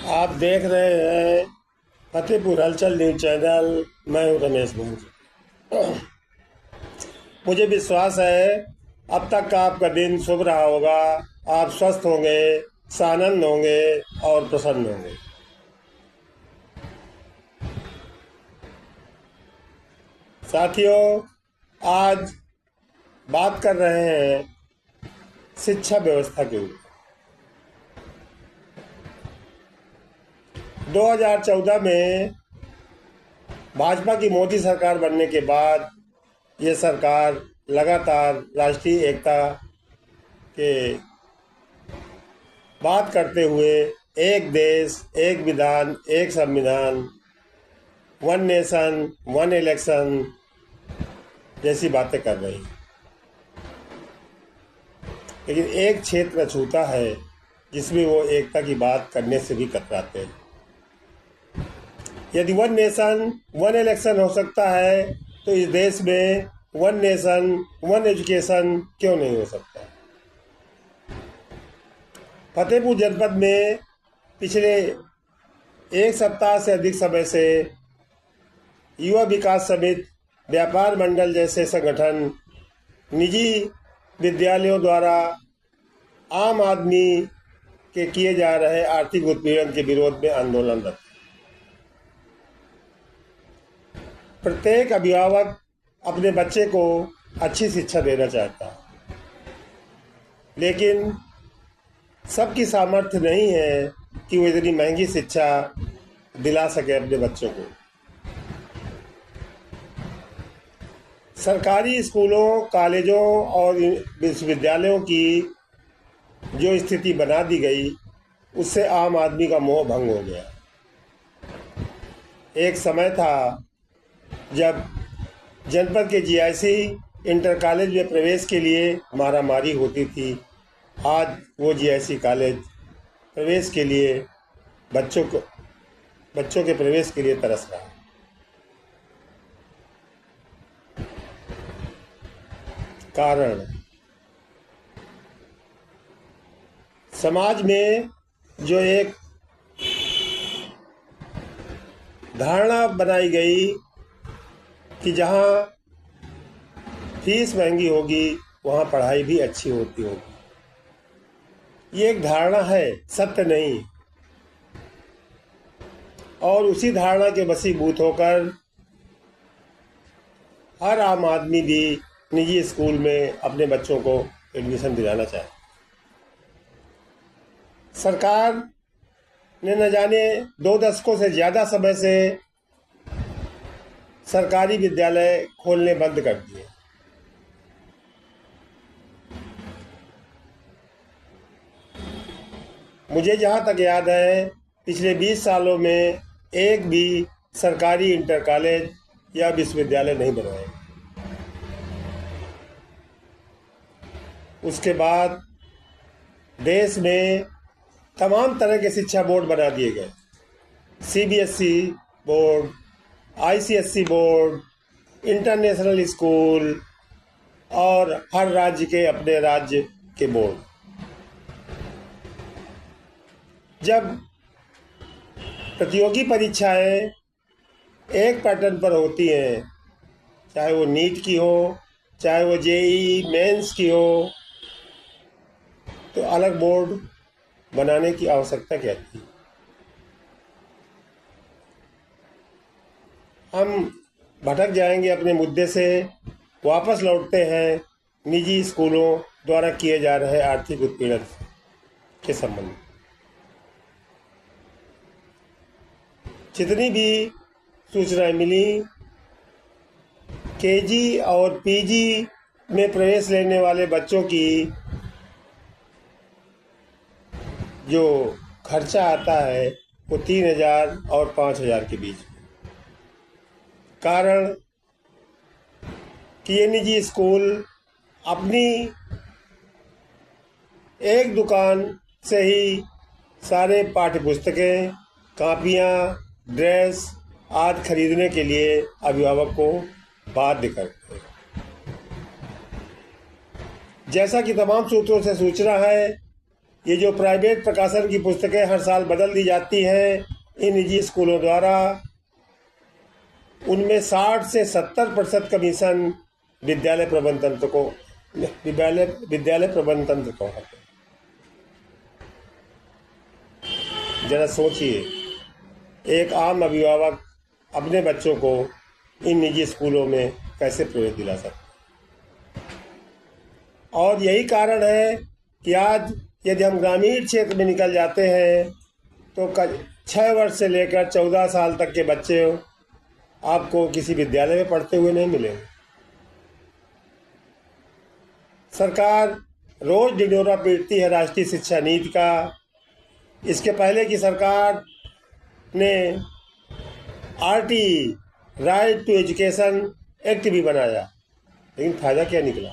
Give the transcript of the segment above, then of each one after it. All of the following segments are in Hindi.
आप देख रहे हैं फतेहपुर हलचल न्यूज चैनल। मैं हूं रमेश भोज। मुझे विश्वास है अब तक का आपका दिन शुभ रहा होगा। आप स्वस्थ होंगे, सानंद होंगे और प्रसन्न होंगे। साथियों, आज बात कर रहे हैं शिक्षा व्यवस्था के ऊपर। 2014 में भाजपा की मोदी सरकार बनने के बाद ये सरकार लगातार राष्ट्रीय एकता के बात करते हुए एक देश, एक विधान, एक संविधान, वन नेशन, वन इलेक्शन जैसी बातें कर रही, लेकिन एक क्षेत्र छूता है जिसमें वो एकता की बात करने से भी कतराते हैं। यदि वन नेशन वन इलेक्शन हो सकता है तो इस देश में वन नेशन वन एजुकेशन क्यों नहीं हो सकता। फतेहपुर जनपद में पिछले एक सप्ताह से अधिक समय से युवा विकास समिति, व्यापार मंडल जैसे संगठन निजी विद्यालयों द्वारा आम आदमी के किए जा रहे आर्थिक उत्पीड़न के विरोध में आंदोलनरत। प्रत्येक अभिभावक अपने बच्चे को अच्छी शिक्षा देना चाहता है, लेकिन सबकी सामर्थ्य नहीं है कि वो इतनी महंगी शिक्षा दिला सके अपने बच्चों को। सरकारी स्कूलों, कॉलेजों और विश्वविद्यालयों की जो स्थिति बना दी गई, उससे आम आदमी का मोह भंग हो गया। एक समय था जब जनपद के जीआईसी इंटर कॉलेज में प्रवेश के लिए मारामारी होती थी। आज वो जीआईसी कॉलेज प्रवेश के लिए बच्चों के प्रवेश के लिए तरस रहा है। कारण समाज में जो एक धारणा बनाई गई कि जहाँ फीस महंगी होगी वहाँ पढ़ाई भी अच्छी होती होगी, ये एक धारणा है, सत्य नहीं। और उसी धारणा के वशीभूत होकर हर आम आदमी भी निजी स्कूल में अपने बच्चों को एडमिशन दिलाना चाहे। सरकार ने न जाने 2 दशकों से ज़्यादा समय से सरकारी विद्यालय खोलने बंद कर दिए। मुझे जहाँ तक याद है, पिछले 20 सालों में एक भी सरकारी इंटर कॉलेज या विश्वविद्यालय नहीं बनवाए। उसके बाद देश में तमाम तरह के शिक्षा बोर्ड बना दिए गए। CBSE board, ICSE board, international school और हर राज्य के अपने राज्य के बोर्ड। जब प्रतियोगी परीक्षाएं एक पैटर्न पर होती हैं, चाहे वो नीट की हो, चाहे वो जेईई मेंस की हो, तो अलग बोर्ड बनाने की आवश्यकता क्या थी। हम भटक जाएंगे अपने मुद्दे से, वापस लौटते हैं निजी स्कूलों द्वारा किए जा रहे आर्थिक उत्पीड़न के संबंध में। जितनी भी सूचनाएं मिली, केजी और पीजी में प्रवेश लेने वाले बच्चों की जो खर्चा आता है वो 3,000 और 5,000 के बीच में। कारण कि ये निजी स्कूल अपनी एक दुकान से ही सारे पाठ्य पुस्तकें, कापियाँ, ड्रेस आदि खरीदने के लिए अभिभावक को बाध्य करते हैं। जैसा कि तमाम सूत्रों से सूचना है, ये जो प्राइवेट प्रकाशन की पुस्तकें हर साल बदल दी जाती हैं इन निजी स्कूलों द्वारा, उनमें 60 से 70% कमीशन विद्यालय प्रबंध तंत्र को है। जरा सोचिए, एक आम अभिभावक अपने बच्चों को इन निजी स्कूलों में कैसे प्रवेश दिला सकता। और यही कारण है कि आज यदि हम ग्रामीण क्षेत्र में निकल जाते हैं तो 6 वर्ष से लेकर 14 साल तक के बच्चे आपको किसी विद्यालय में पढ़ते हुए नहीं मिलेंगे। सरकार रोज ढिंढोरा पीटती है राष्ट्रीय शिक्षा नीति का। इसके पहले की सरकार ने RT right to education act भी बनाया, लेकिन फायदा क्या निकला।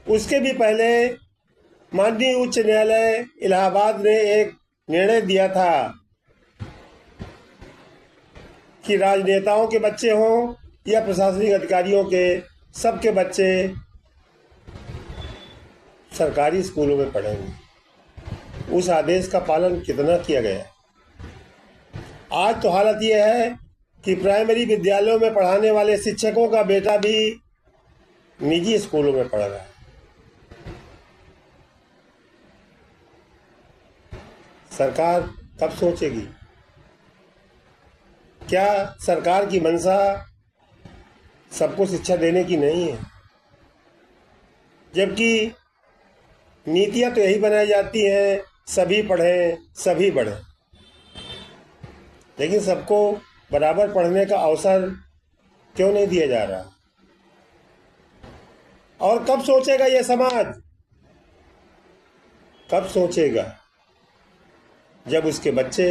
उसके भी पहले माननीय उच्च न्यायालय इलाहाबाद ने एक निर्णय दिया था कि राजनेताओं के बच्चे हों या प्रशासनिक अधिकारियों के, सबके बच्चे सरकारी स्कूलों में पढ़ेंगे। उस आदेश का पालन कितना किया गया। आज तो हालत यह है कि प्राइमरी विद्यालयों में पढ़ाने वाले शिक्षकों का बेटा भी निजी स्कूलों में पढ़ रहा है। सरकार कब सोचेगी? क्या सरकार की मंशा सबको शिक्षा देने की नहीं है? जबकि नीतियां तो यही बनाई जाती हैं, सभी पढ़ें सभी बढ़ें, लेकिन सबको बराबर पढ़ने का अवसर क्यों नहीं दिया जा रहा? और कब सोचेगा यह समाज? कब सोचेगा? जब उसके बच्चे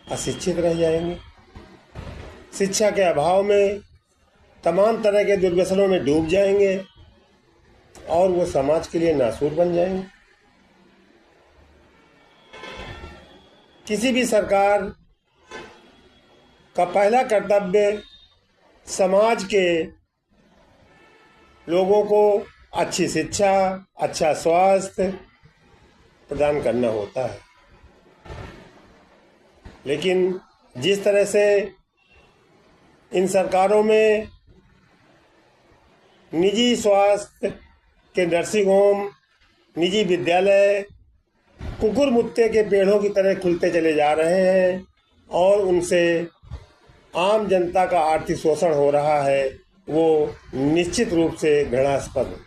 अशिक्षित रह जाएंगे, शिक्षा के अभाव में तमाम तरह के दुर्व्यसनों में डूब जाएंगे और वो समाज के लिए नासूर बन जाएंगे। किसी भी सरकार का पहला कर्तव्य समाज के लोगों को अच्छी शिक्षा, अच्छा स्वास्थ्य प्रदान करना होता है। लेकिन जिस तरह से इन सरकारों में निजी स्वास्थ्य के नर्सिंग होम, निजी विद्यालय कुकुर मुत्ते के पेड़ों की तरह खुलते चले जा रहे हैं और उनसे आम जनता का आर्थिक शोषण हो रहा है, वो निश्चित रूप से घृणास्पद है।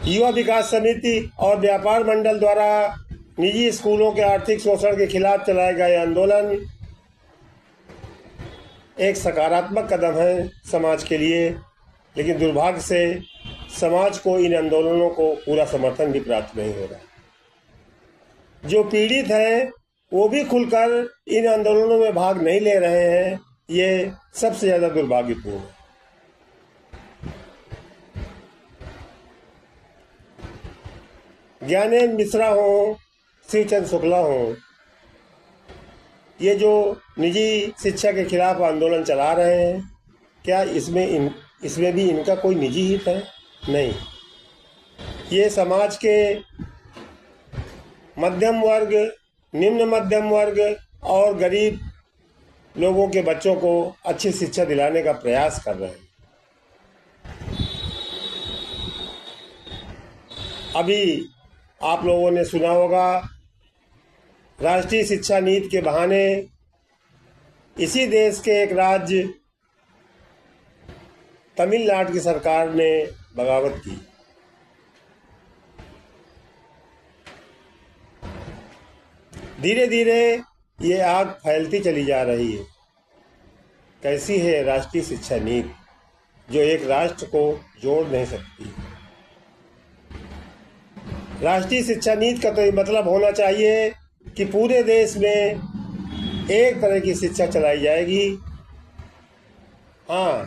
युवा विकास समिति और व्यापार मंडल द्वारा निजी स्कूलों के आर्थिक शोषण के खिलाफ चलाए गए आंदोलन एक सकारात्मक कदम है समाज के लिए, लेकिन दुर्भाग्य से समाज को इन आंदोलनों को पूरा समर्थन भी प्राप्त नहीं हो रहा। जो पीड़ित हैं वो भी खुलकर इन आंदोलनों में भाग नहीं ले रहे हैं, ये सबसे ज़्यादा दुर्भाग्यपूर्ण है। ज्ञानेंद्र मिश्रा हो, शिवचंद शुक्ला हो, ये जो निजी शिक्षा के खिलाफ आंदोलन चला रहे हैं, क्या इसमें भी इनका कोई निजी हित है? नहीं। ये समाज के मध्यम वर्ग, निम्न मध्यम वर्ग और गरीब लोगों के बच्चों को अच्छी शिक्षा दिलाने का प्रयास कर रहे हैं। अभी आप लोगों ने सुना होगा, राष्ट्रीय शिक्षा नीति के बहाने इसी देश के एक राज्य तमिलनाडु की सरकार ने बगावत की। धीरे धीरे ये आग फैलती चली जा रही है। कैसी है राष्ट्रीय शिक्षा नीति जो एक राष्ट्र को जोड़ नहीं सकती? राष्ट्रीय शिक्षा नीति का तो ये मतलब होना चाहिए कि पूरे देश में एक तरह की शिक्षा चलाई जाएगी। हाँ,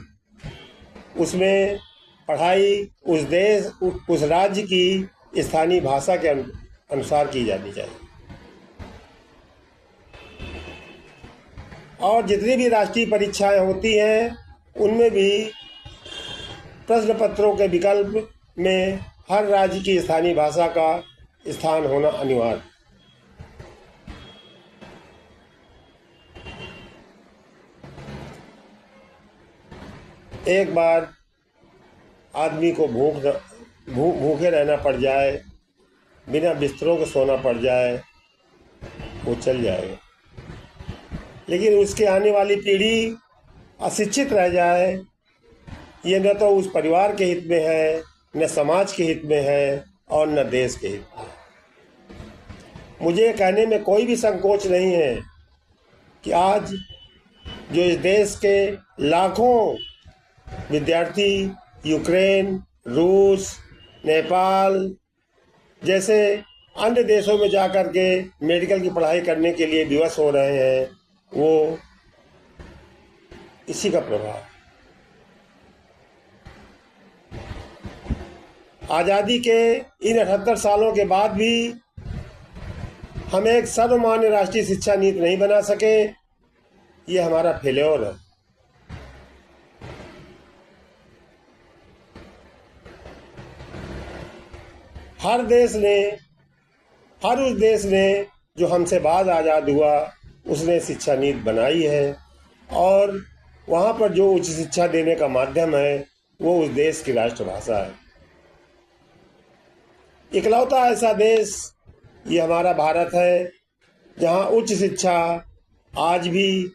उसमें पढ़ाई उस राज्य की स्थानीय भाषा के अनुसार की जानी चाहिए। और जितनी भी राष्ट्रीय परीक्षाएं होती हैं उनमें भी प्रश्न पत्रों के विकल्प में हर राज्य की स्थानीय भाषा का स्थान होना अनिवार्य। एक बार आदमी को भूखे रहना पड़ जाए, बिना बिस्तरों के सोना पड़ जाए, वो चल जाएगा। लेकिन उसके आने वाली पीढ़ी अशिक्षित रह जाए, ये न तो उस परिवार के हित में है, न समाज के हित में है और न देश के हित में। मुझे कहने में कोई भी संकोच नहीं है कि आज जो इस देश के लाखों विद्यार्थी यूक्रेन, रूस, नेपाल जैसे अन्य देशों में जाकर के मेडिकल की पढ़ाई करने के लिए विवश हो रहे हैं, वो इसी का प्रभाव। आज़ादी के इन 78 सालों के बाद भी हम एक सर्वमान्य राष्ट्रीय शिक्षा नीति नहीं बना सके, ये हमारा फेल्योर है। हर उस देश ने जो हमसे बाद आज़ाद हुआ, उसने शिक्षा नीति बनाई है और वहाँ पर जो उच्च शिक्षा देने का माध्यम है वो उस देश की राष्ट्रभाषा है। इकलौता ऐसा देश ये हमारा भारत है जहाँ उच्च शिक्षा आज भी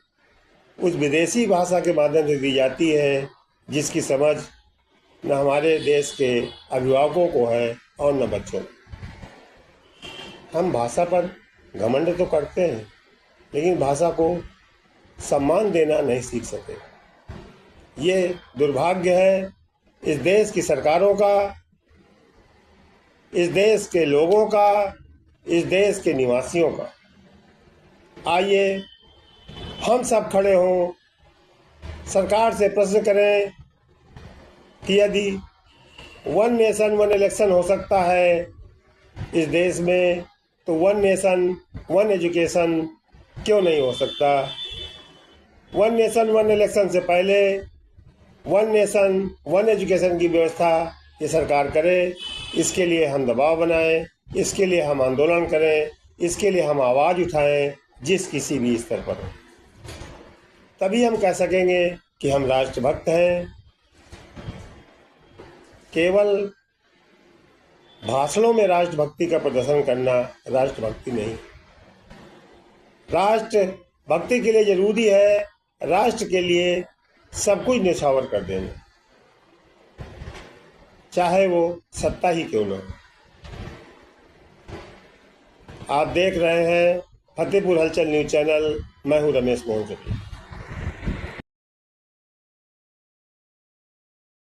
उस विदेशी भाषा के माध्यम से दी जाती है, जिसकी समझ न हमारे देश के अभिभावकों को है और न बच्चों को। हम भाषा पर घमंड तो करते हैं, लेकिन भाषा को सम्मान देना नहीं सीख सके। ये दुर्भाग्य है इस देश की सरकारों का, इस देश के लोगों का, इस देश के निवासियों का। आइए हम सब खड़े हों, सरकार से प्रश्न करें कि यदि वन नेशन वन इलेक्शन हो सकता है इस देश में, तो वन नेशन वन एजुकेशन क्यों नहीं हो सकता। वन नेशन वन इलेक्शन से पहले वन नेशन वन एजुकेशन की व्यवस्था ये सरकार करे। इसके लिए हम दबाव बनाएं, इसके लिए हम आंदोलन करें, इसके लिए हम आवाज़ उठाएं, जिस किसी भी स्तर पर हो। तभी हम कह सकेंगे कि हम राष्ट्रभक्त हैं। केवल भाषणों में राष्ट्रभक्ति का प्रदर्शन करना राष्ट्रभक्ति नहीं। राष्ट्रभक्ति के लिए जरूरी है राष्ट्र के लिए सब कुछ न्यौछावर कर देना, चाहे वो सत्ता ही क्यों न हो। आप देख रहे हैं फतेहपुर हलचल न्यूज़ चैनल। मैं हूं रमेश मोहन।